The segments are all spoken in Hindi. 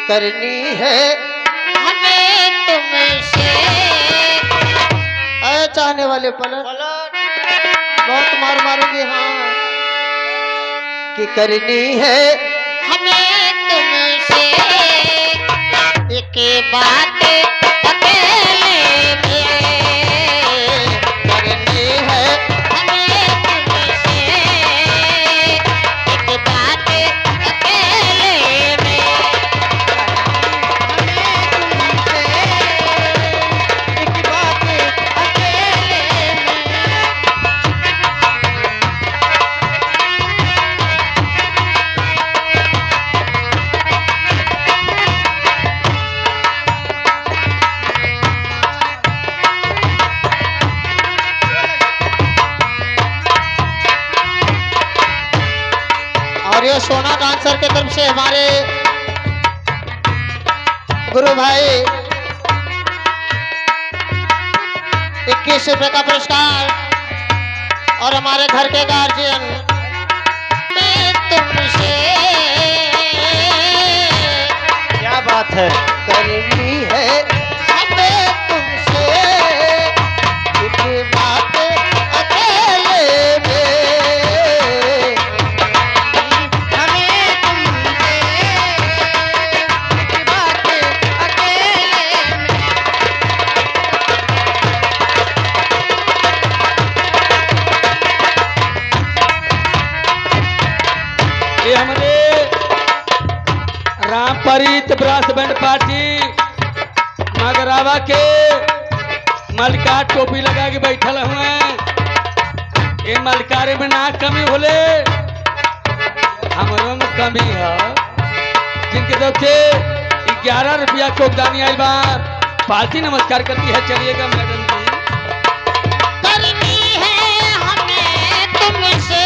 करनी है हमें तुमसे। अरे चाहने वाले पलट बहुत मार मारोगे हाँ कि करनी है हमें तुमसे एक बात अकेले में। करनी है हमें तुमसे एक बात अकेले में। एक बात अकेले में। और ये सोना डांसर के तरफ से हमारे गुरु भाई 21 रुपए का पुरस्कार और हमारे घर के गार्जियन मैं तुमसे क्या बात है करनी है हमें तुमसे एक बात अकेले में। हमें तुमसे एक बात अकेले में। ये हमारे रामपरीत ब्रास बैंड पार्टी मगरावा के मलकार टोपी लगा के बैठल हुए। ये मलकारे में ना कमी होले हमरों में कमी है जिनके तरफ से 11 रुपया कोकदानी आई बार पार्टी नमस्कार करती है। चलिएगा मैडम जी। करनी है हमें तुमसे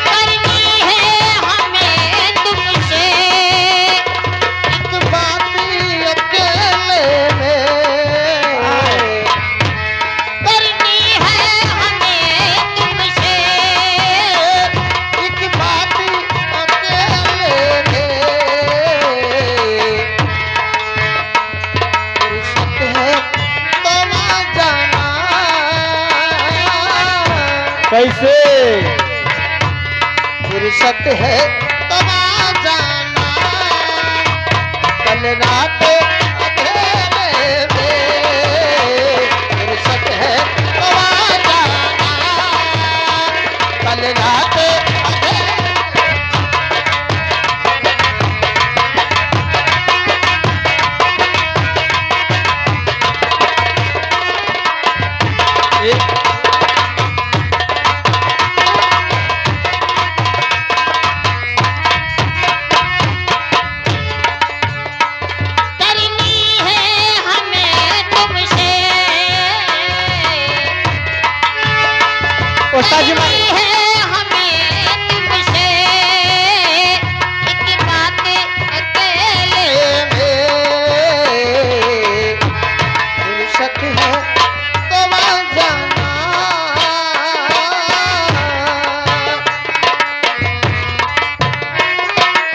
करनी है हमें तुमसे एक बात अकेले में। करनी है हमें तुमसे एक बात अकेले में। फुर्सत है तो आ जाना। कैसे फुर्सत है तो आ जाना कल रात अकेले में। फुर्सत है तो आ जाना कल रात अकेले। ये करनी है हमें तुमसे उस्ताद जी करनी है हमें तुमसे एक बात अकेले फुर्सत है तो आ जाना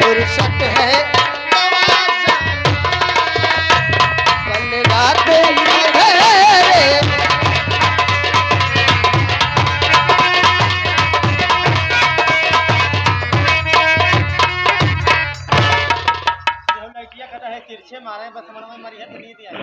फुर्सत है तो आ जाना कल रात अंधेरे में। जो लड़कियां कहता है तिरछे मारे बस मन में मरी है तो नींद आई।